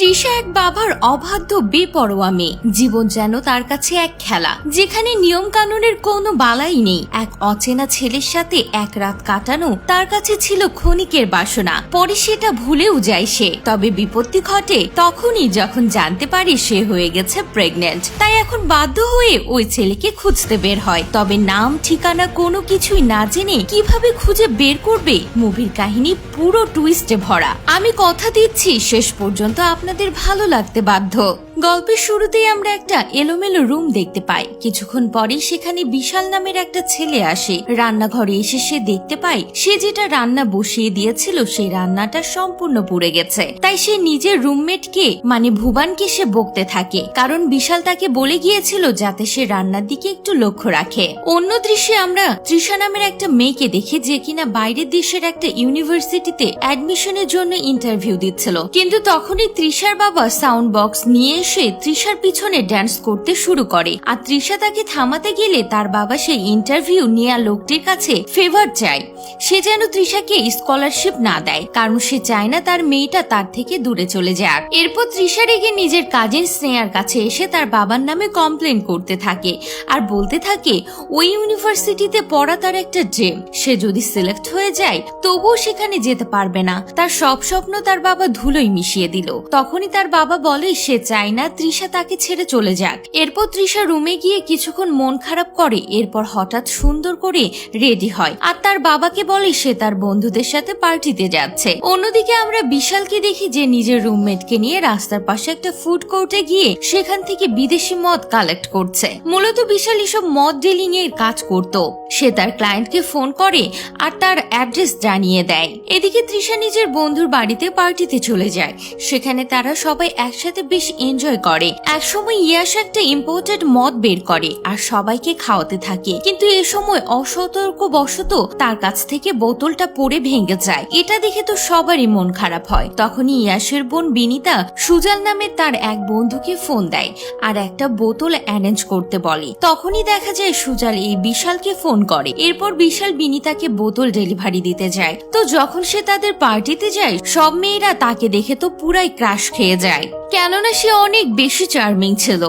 তৃষা এক বাবার অবাধ্য বেপরোয়া মেয়ে। জীবন যেন তার কাছে এক খেলা, যেখানে নিয়ম কানুনের কোনো বালাই নেই। এক অচেনা ছেলের সাথে এক রাত কাটানো তার কাছে ছিল ক্ষণিকের বাসনা। পরে সেটা ভুলেও যায় সে। তবে বিপত্তি ঘটে তখনই যখন জানতে পারে সে হয়ে গেছে প্রেগন্যান্ট। তাই এখন বাধ্য হয়ে ওই ছেলেকে খুঁজতে বের হয়। তবে নাম ঠিকানা কোনো কিছুই না জেনে কিভাবে খুঁজে বের করবে? মুভির কাহিনী পুরো টুইস্টে ভরা। আমি কথা দিচ্ছি শেষ পর্যন্ত আপনাদের ভালো লাগতে বাধ্য। গল্পের শুরুতেই আমরা একটা এলোমেলো রুম দেখতে পাই। কিছুক্ষণ পরেই সেখানে বিশাল নামের একটা ছেলে আসে। রান্নাঘরে এসে সে দেখতে পায় সে যেটা রান্না বসিয়ে দিয়েছিল সেই রান্নাটা সম্পূর্ণ পুড়ে গেছে। তাই সে নিজের রুমমেটকে মানে ভুবানকে সে বকতে থাকে, কারণ বিশাল তাকে বলে গিয়েছিল যাতে সে রান্নার দিকে একটু লক্ষ্য রাখে। অন্য দৃশ্যে আমরা তৃষা নামের একটা মেয়েকে দেখি যে কিনা বাইরের দেশের একটা ইউনিভার্সিটিতে অ্যাডমিশনের জন্য ইন্টারভিউ দিচ্ছিল। কিন্তু তখনই তৃষার বাবা সাউন্ড বক্স নিয়ে সে তৃষার পিছনে ড্যান্স করতে শুরু করে। আর তৃষা তাকে থামাতে গেলে তার বাবা সেই ইন্টারভিউ নেয়া লোকটির কাছে ফেভার চায়। সে যেন তৃষাকে স্কলারশিপ না দেয়, কারণ সে চায় না তার মেয়েটা তার থেকে দূরে চলে যাক। এরপর তৃষা রেগে নিজের কাজিন স্নেহার কাছে এসে তার বাবার নামে কমপ্লেন করতে থাকে আর বলতে থাকে ওই ইউনিভার্সিটিতে পড়া তার একটা ড্রিম। সে যদি সিলেক্ট হয়ে যায় তবুও সেখানে যেতে পারবে না। তার সব স্বপ্ন তার বাবা ধুলোই মিশিয়ে দিল। তখনই তার বাবা বলে সে চায় না তৃষা তাকে ছেড়ে চলে যাক। এরপর তৃষা রুমে গিয়ে কিছুক্ষণ মন খারাপ করে। এরপর হঠাৎ সুন্দর করে রেডি হয় আর তার বাবাকে বলে সে তার বন্ধুদের সাথে পার্টিতে যাচ্ছে। অন্যদিকে আমরা বিশালকে দেখি যে নিজের রুমমেটকে নিয়ে রাস্তার পাশে একটা ফুড কোর্টে গিয়ে সেখান থেকে বিদেশি মদ কালেক্ট করছে। মূলত বিশাল এসব মদ ডিলিং এর কাজ করত। সে তার ক্লায়েন্টকে ফোন করে আর তার অ্যাড্রেস জানিয়ে দেয়। এদিকে তৃষা নিজের বন্ধুর বাড়িতে পার্টিতে চলে যায়। সেখানে তারা সবাই একসাথে বেশ এনজয় করে। একসময় ইয়াশ একটা ইম্পোর্টেড মদ বের করে আর সবাইকে খাওয়াতে থাকে, কিন্তু এ সময় অসতর্ক বশত তার কাছ থেকে বোতলটা পড়ে ভেঙে যায়। এটা দেখে তো সবারই মন খারাপ হয়। তখনই ইয়াশের বোন বিনিতা সুজাল নামে তার এক বন্ধুকে ফোন দেয় আর একটা বোতল অ্যারেঞ্জ করতে বলে। তখনই দেখা যায় সুজাল এই বিশালকে ফোন করে। এরপর বিশাল বিনিতাকে বোতল ডেলিভারি দিতে যায়। তো যখন সে তাদের পার্টিতে যায় সব মেয়েরা তাকে দেখে তো পুরাই ক্রাশ খেয়ে যায়, কেননা সে অনেক বেশি চার্মিং ছিল।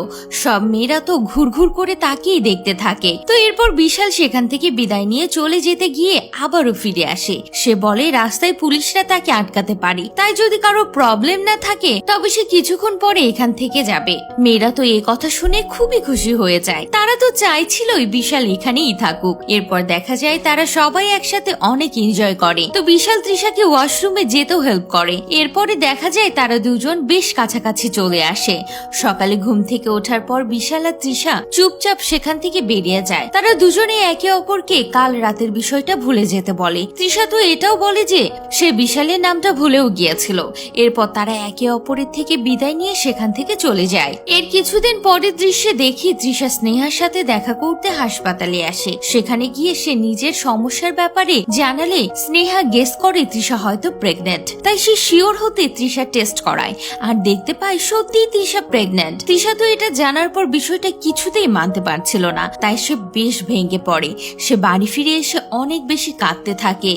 সব মেয়েরা তো ঘুরঘুর করে তাকেই দেখতে থাকে। তো এরপর বিশাল সেখান থেকে বিদায় নিয়ে চলে যেতে গিয়ে আবারও ফিরে আসে। সে বলে রাস্তায় পুলিশরা তাকে আটকাতে পারে, তাই যদি কারো প্রবলেম না থাকে তবে সে কিছুক্ষণ পরে এখান থেকে যাবে। মেয়েরা তো এই কথা শুনে খুবই খুশি হয়ে যায়। তারা তো চাইছিলই বিশাল এখানেই থাকুক। এরপর দেখা যায় তারা সবাই একসাথে অনেক এনজয় করে। তো বিশাল তৃষাকে ওয়াশরুমে যেতেও হেল্প করে। এরপরে দেখা যায় তারা দুজন বেশ কাছাকাছি চলে আসে। সকালে ঘুম থেকে ওঠার পর বিশাল আর তৃষা চুপচাপ সেখান থেকে বেরিয়ে যায়। তারা দুজনে একে অপরকে কাল রাতের বিষয়টা ভুলে যেতে বলে। তৃষা তো এটাও বলে যে সে বিশালের নামটা ভুলেও গিয়েছিল। এরপর তারা একে অপরের থেকে বিদায় নিয়ে সেখান থেকে চলে যায়। এর কিছুদিন পরের দৃশ্যে দেখি তৃষা স্নেহার সাথে দেখা করতে হাসপাতালে আসে। সেখানে গিয়ে সে নিজের সমস্যার ব্যাপারে জানালে স্নেহা গেস করে তৃষা হয়তো প্রেগন্যান্ট। তাই সে শিওর হতে তৃষা টেস্ট করায় আর দেখতে পায় সত্যি তৃষা প্রেগন্যান্ট। তৃষা তো এটা জানার পর বিষয়টা কিছুতেই মানতে পারছিল না। তাই সে বেশ ভেঙে পড়ে। সে বাড়ি ফিরে এসে অনেক বেশি কাঁদতে থাকে।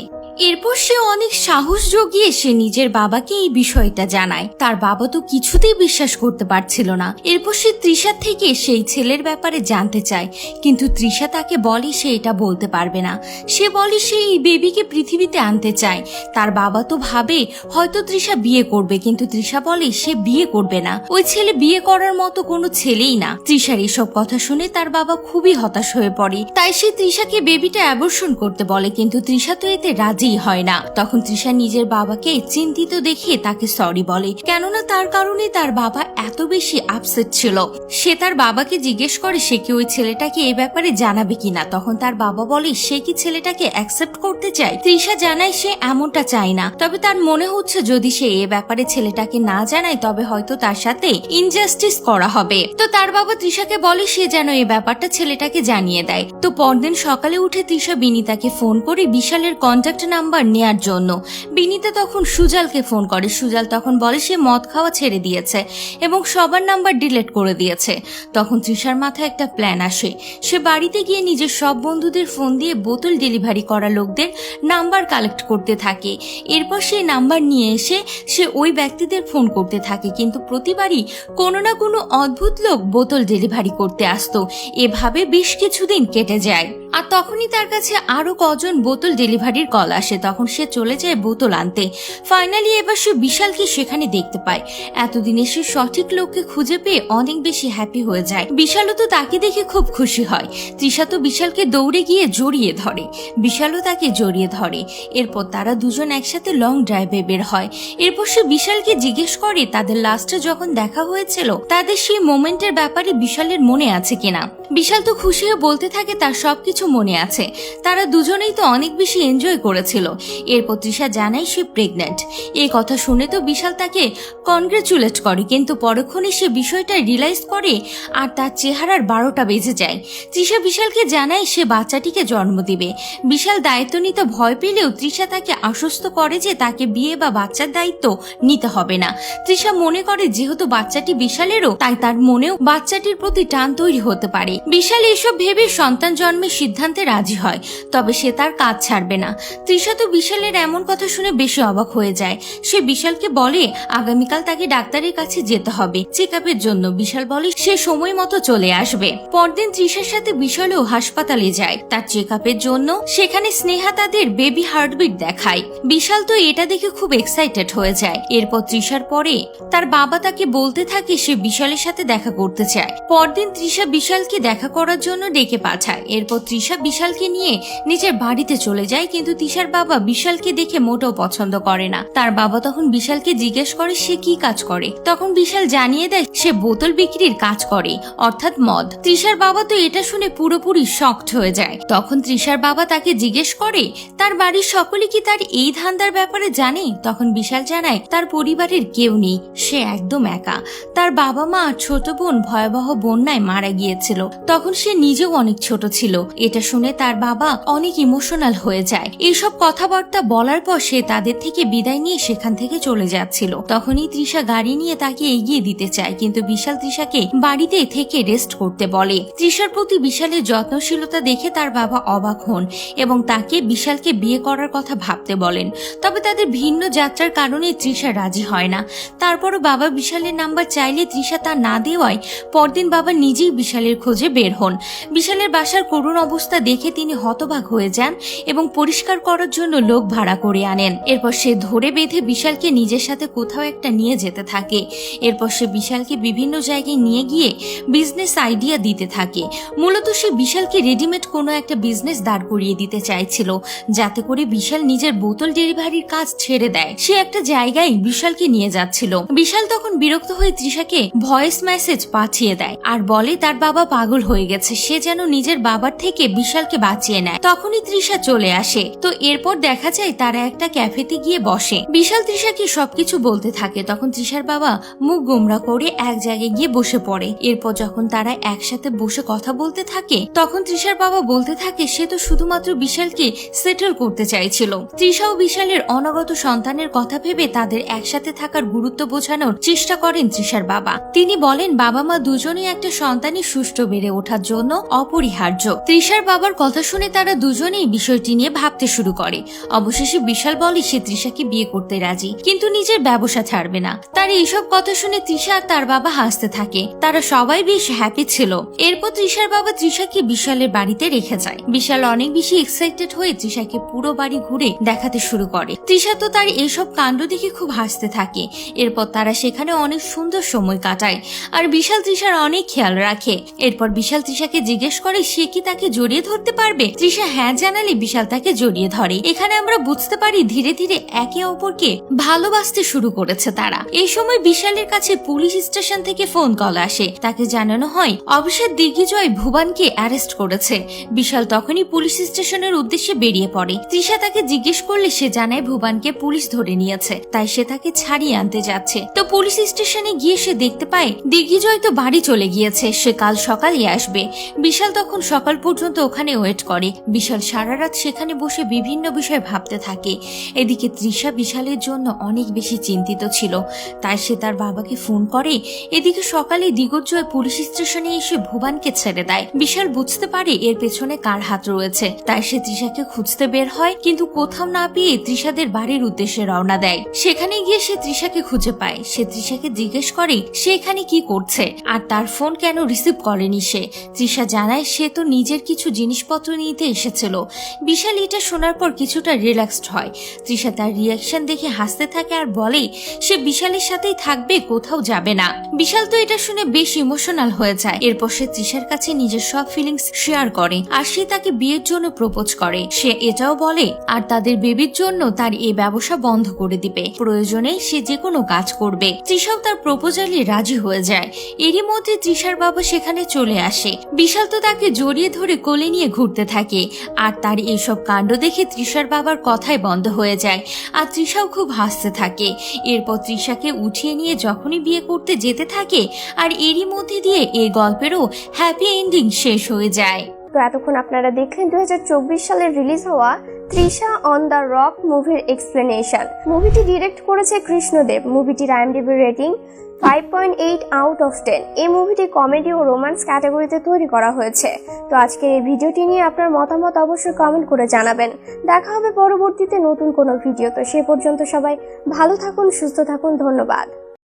এরপর সে অনেক সাহস জুগিয়ে সে নিজের বাবাকে এই বিষয়টা জানায়। তার বাবা তো কিছুতেই বিশ্বাস করতে পারছিল না। এরপর সে তৃষার থেকে সেই ছেলের ব্যাপারে জানতে চায়, কিন্তু তৃষা তাকে বলে সে এটা বলতে পারবে না। সে বলে সে এই বেবিকে পৃথিবীতে আনতে চায়। তার বাবা তো ভাবে হয়তো তৃষা বিয়ে করবে, কিন্তু তৃষা বলে সে বিয়ে করবে না। ওই ছেলে বিয়ে করার মতো কোনো ছেলেই না। তৃষার এসব কথা শুনে তার বাবা খুবই হতাশ হয়ে পড়ে। তাই সে তৃষাকে বেবিটা অ্যাবর্শন করতে বলে, কিন্তু তৃষা তো এতে রাজি হয় না। তখন তৃষা নিজের বাবাকে চিন্তিত দেখে তাকে সরি বলে, কেননা তার কারণে তার বাবা এত বেশি আপসেট ছিল। সে তার বাবাকে জিজ্ঞেস করে সে কি ওই ছেলেটাকে এই ব্যাপারে জানাবে কিনা। তখন তার বাবা বলে সে কি ছেলেটাকে অ্যাকসেপ্ট করতে চায়। তৃষা জানায় সে এমনটা চায় না, তবে তার মনে হচ্ছে যদি সে এ ব্যাপারে ছেলেটাকে না জানায় তবে হয়তো তার সাথে ইনজাস্টিস করা হবে। তো তার বাবা তৃষাকে বলে সে যেন এই ব্যাপারটা ছেলেটাকে জানিয়ে দেয়। তো পরদিন সকালে উঠে তৃষা বিনিতাকে ফোন করে বিশালের কন্ট্যাক্ট নাম্বার নেয়ার জন্য। বিনীতা তখন সুজালকে ফোন করে। সুজাল তখন বলে সে মদ খাওয়া ছেড়ে দিয়েছে এবং সবার নাম্বার ডিলিট করে দিয়েছে। তখন তৃষার মাথায় একটা প্ল্যান আসে। সে বাড়িতে গিয়ে নিজের সব বন্ধুদের ফোন দিয়ে বোতল ডেলিভারি করা লোকদের নাম্বার কালেক্ট করতে থাকে। এরপর সেই নাম্বার নিয়ে এসে সে ওই ব্যক্তিদের ফোন করতে থাকে, কিন্তু প্রতিবারই কোনো না কোনো অদ্ভুত লোক বোতল ডেলিভারি করতে আসতো। এভাবে বেশ কিছুদিন কেটে যায় আর তখনই তার কাছে আরো কজন বোতল ডেলিভারির কল আসে। তখন সে চলে যায় বোতল আনতে। ফাইনালি এবার সে বিশালকে সেখানে দেখতে পায়। এতদিনে সে সঠিক লোককে খুঁজে পেয়ে অনেক বেশি হ্যাপি হয়ে যায়। বিশালও তো তাকে দেখে খুব খুশি হয়। তৃষা তো বিশালকে দৌড়ে গিয়ে জড়িয়ে ধরে, বিশালও তাকে জড়িয়ে ধরে। এরপর তারা দুজন একসাথে লং ড্রাইভে বের হয়। এরপর সে বিশালকে জিজ্ঞেস করে তাদের লাস্টে যখন দেখা হয়েছিল তাদের সেই মোমেন্টের ব্যাপারে বিশালের মনে আছে কিনা। বিশাল তো খুশি হয়ে বলতে থাকে তার সবকিছু মনে আছে, তারা দুজনেই তো অনেক বেশি এনজয় করেছিল। এরপর তৃষা জানায় সে প্রেগন্যান্ট। এই কথা শুনে তো বিশাল তাকে কনগ্রেচুলেট করে, কিন্তু পরক্ষণে সে বিষয়টা রিয়েলাইজ করে আর তার চেহারার 12টা বেজে যায়। তৃষা বিশালকে জানায় সে বাচ্চাটিকে জন্ম দিবে। বিশাল দায়িত্ব নিতে ভয় পেলেও তৃষা তাকে আশ্বস্ত করে যে তাকে বিয়ে বা বাচ্চার দায়িত্ব নিতে হবে না। তৃষা মনে করে যেহেতু বাচ্চাটি বিশালেরও, তাই তার মনেও বাচ্চাটির প্রতি টান তৈরি হতে পারে। বিশাল এসব ভেবে সন্তান জন্মের সিদ্ধান্তে রাজি হয়, তবে সে তার কাজ ছাড়বে না। তৃষা তো বিশালের এমন কথা শুনে বেশি অবাক হয়ে যায়। সে বিশালকে বলে আগামীকাল তাকে ডাক্তারের কাছে যেতে হবে চেক আপের জন্য। বিশাল বলে সে সময় মতো চলে আসবে। পরদিন তৃষার সাথে বিশালও হাসপাতালে যায় তার চেক আপের জন্য। সেখানে স্নেহা তাদের বেবি হার্টবিট দেখায়। বিশাল তো এটা দেখে খুব এক্সাইটেড হয়ে যায়। এরপর তৃষার পরে তার বাবা তাকে বলতে থাকে সে বিশালের সাথে দেখা করতে চায়। পরদিন তৃষা বিশালকে দেখা করার জন্য ডেকে পাঠায়। এরপর তৃষা বিশালকে নিয়ে নিজের বাড়িতে চলে যায়, কিন্তু তৃষার বাবা বিশালকে দেখে মোটেও পছন্দ করে না। তার বাবা তখন বিশালকে জিজ্ঞেস করে সে কি কাজ করে। তখন বিশাল জানিয়ে দেয় সে বোতল বিক্রির কাজ করে, অর্থাৎ মদ। তৃষার বাবা তো এটা শুনে পুরোপুরি শকড হয়ে যায়। তখন তৃষার বাবা তাকে জিজ্ঞেস করে তার বাড়ির সকলে কি তার এই ধান্দার ব্যাপারে জানে। তখন বিশাল জানায় তার পরিবারের কেউ নেই, সে একদম একা। তার বাবা মা আর ছোট বোন ভয়াবহ বন্যায় মারা গিয়েছিল, তখন সে নিজেও অনেক ছোট ছিল। এটা শুনে তার বাবা অনেক ইমোশনাল হয়ে যায়। এইসব কথাবার্তা বলার পর সে তাদের থেকে বিদায় নিয়ে সেখান থেকে চলে যাচ্ছিল। তখনই তৃষা গাড়ি নিয়ে তাকে এগিয়ে দিতে চায়, কিন্তু বিশাল তৃষাকে বাড়িতে থেকে রেস্ট করতে বলে। তৃষার প্রতি বিশালের যত্নশীলতা দেখে তার বাবা অবাক হন এবং তাকে বিশালকে বিয়ে করার কথা ভাবতে বলেন। তবে তাদের ভিন্ন যাত্রার কারণে তৃষা রাজি হয় না। তারপরও বাবা বিশালের নাম্বার চাইলে তৃষা তা না দেওয়ায় পরদিন বাবা নিজেই বিশালের খোঁজে বের হন। বিশালের বাসার করুণ অবস্থা দেখে তিনি হতবাক হয়ে যান এবং পরিষ্কার করার জন্য লোক ভাড়া করে আনেন। এরপর সে ধরে বেঁধে বিশালকে নিজের সাথে কোথাও একটা নিয়ে যেতে থাকে। এরপর সে বিশালকে বিভিন্ন জায়গায় নিয়ে গিয়ে বিজনেস আইডিয়া দিতে থাকে। মূলত সে বিশালকে রেডিমেড কোনো একটা বিজনেস দাঁড় করিয়ে দিতে চাইছিল, যাতে করে বিশাল নিজের বোতল ডেলিভারির কাজ ছেড়ে দেয়। সে একটা জায়গায় বিশালকে নিয়ে যাচ্ছিল। বিশাল তখন বিরক্ত হয়ে তৃষাকে ভয়েস মেসেজ পাঠিয়ে দেয় আর বলে তার বাবা পাগল হয়ে গেছে, সে যেন নিজের বাবার থেকে বিশালকে বাঁচিয়ে নেয়। তখনই তৃষা চলে আসে। তো এরপর দেখা যায় তারা একটা ক্যাফেতে গিয়ে বসে। বিশাল তৃষাকে সবকিছু বলতে থাকে। তখন তৃষার বাবা মুখ গোমরা করে এক জায়গায় গিয়ে বসে পড়ে। এরপর যখন তারা একসাথে বসে কথা বলতে থাকে তখন তৃষার বাবা বলতে থাকে সে তো শুধুমাত্র বিশালকে সেটেল করতে চাইছিল। তৃষা ও বিশালের অনাগত সন্তানের কথা ভেবে তাদের একসাথে থাকার গুরুত্ব বোঝানোর চেষ্টা করেন তৃষার বাবা। তিনি বলেন বাবা মা দুজনেই একটা সন্তানের সুষ্ঠু বেড়ে ওঠার জন্য অপরিহার্য। তৃষার বাবার কথা শুনে তারা দুজনেই বিষয়টি নিয়ে ভাবতে শুরু করে। অবশেষে বিশাল বলে সে তৃষাকে বিয়ে করতে রাজি, কিন্তু নিজের ব্যবসা ছাড়বে না। তার এইসব কথা শুনে তৃষা আর তার বাবা হাসতে থাকে। তারা সবাই বেশ হ্যাপি ছিল। এরপর তৃষার বাবা তৃষাকে বিশালের বাড়িতে রেখে যায়। বিশাল অনেক বেশি এক্সাইটেড হয়ে তৃষাকে পুরো বাড়ি ঘুরে দেখাতে শুরু করে। তৃষা তো তার এইসব কাণ্ড দেখে খুব হাসতে থাকে। এরপর তারা সেখানে অনেক সুন্দর সময় কাটায় আর বিশাল তৃষার অনেক খেয়াল রাখে। এরপর বিশাল তৃষাকে জিজ্ঞেস করে সে কি তাকে জড়িয়ে ধরতে পারবে। তৃষা হ্যাঁ জানালে বিশাল তাকে জড়িয়ে ধরে। এখানে আমরা বুঝতে পারি ধীরে ধীরে একে অপরকে ভালোবাসতে শুরু করেছে তারা। এই সময় বিশালের কাছে পুলিশ স্টেশন থেকে ফোন কল আসে। তাকে জানানো হয় অভিষেক দিগ্বিজয় ভুবনকে অ্যারেস্ট করেছে। বিশাল তখনই পুলিশ স্টেশনের উদ্দেশ্যে বেরিয়ে পড়ে। তৃষা তাকে জিজ্ঞেস করলে সে জানায় ভুবনকে পুলিশ ধরে নিয়েছে, তাই সে তাকে ছাড়িয়ে আনতে যাচ্ছে। তো পুলিশ স্টেশনে গিয়ে সে দেখতে পায় দিগ্বিজয় তো বাড়ি চলে গিয়েছে, সে কাল সকালে আসবে। বিশাল তখন সকাল পর্যন্ত ওখানে ওয়েট করে। বিশাল সারা রাত সেখানে বসে বিভিন্ন বিভিন্ন বিষয় ভাবতে থাকে। এদিকে তৃষা বিশালের জন্য অনেক বেশি চিন্তিত ছিল, তাই সে তার বাবাকে ফোন করে। এদিকে সকালে দিগজ্জয় পুলিশ স্টেশনে এসে ভুবনকে ছেড়ে দেয়। বিশাল বুঝতে পারে এর পেছনে কার হাত রয়েছে, তাই সে তৃষাকে খুঁজতে বের হয়, কিন্তু কোথাও না পেয়ে তৃষাদের বাড়ির উদ্দেশ্যে রওনা দেয়। সেখানে গিয়ে সে তৃষাকে খুঁজে পায়। সে তৃষাকে জিজ্ঞেস করে সে এখানে কি করছে আর তার ফোন কেন রিসিভ করেনি সে। তৃষা জানায় সে তো নিজের কিছু জিনিসপত্র নিতে এসেছিল। বিশাল এটা শোনার পর কিছুটা রিল্যাক্সড হয়। তৃষা তার রিয়াকশন দেখে হাসতে থাকে আর বলে সে বিশালের সাথেই থাকবে, কোথাও যাবে না। বিশাল তো এটা শুনে বেশ ইমোশনাল হয়ে যায়। এরপর সে তৃষার কাছে নিজের সব ফিলিংস শেয়ার করে আর সে তাকে বিয়ের জন্য প্রপোজ করে। সে এটাও বলে আর তাদের বেবির জন্য তার এই ব্যবসা বন্ধ করে দিবে, প্রয়োজনে সে যে কোনো কাজ করবে। তৃষাও তার প্রপোজালে রাজি হয়ে যায়। এরই মধ্যে তৃষার বাবা সেখানে চলে আসে। বিশাল তো তাকে জড়িয়ে ধরে কোলে নিয়ে ঘুরতে থাকে আর তার এইসব কাণ্ড দেখে তৃষার বাবার কথাই বন্ধ হয়ে যায় আর তৃষাও খুব হাসতে থাকে। এরপর তৃষাকে উঠিয়ে নিয়ে যখনই বিয়ে করতে যেতে থাকে আর এরই মধ্যে দিয়ে এই গল্পেরও হ্যাপি এন্ডিং শেষ হয়ে যায়। তো এতক্ষণ আপনারা দেখলেন 2024 সালে রিলিজ হওয়া তৃষা অন দ্য রক মুভির এক্সপ্লেনেশন। মুভিটি ডিরেক্ট করেছে কৃষ্ণদেব। মুভিটির IMDb রেটিং 5.8 আউট অফ 10। এই মুভিটি কমেডি ও রোমান্স ক্যাটাগরিতে তৈরি করা হয়েছে। তো আজকের এই ভিডিওটি নিয়ে আপনার মতামত অবশ্যই কমেন্ট করে জানাবেন। দেখা হবে পরবর্তীতে নতুন কোনো ভিডিও। তো সে পর্যন্ত সবাই ভালো থাকুন, সুস্থ থাকুন। ধন্যবাদ।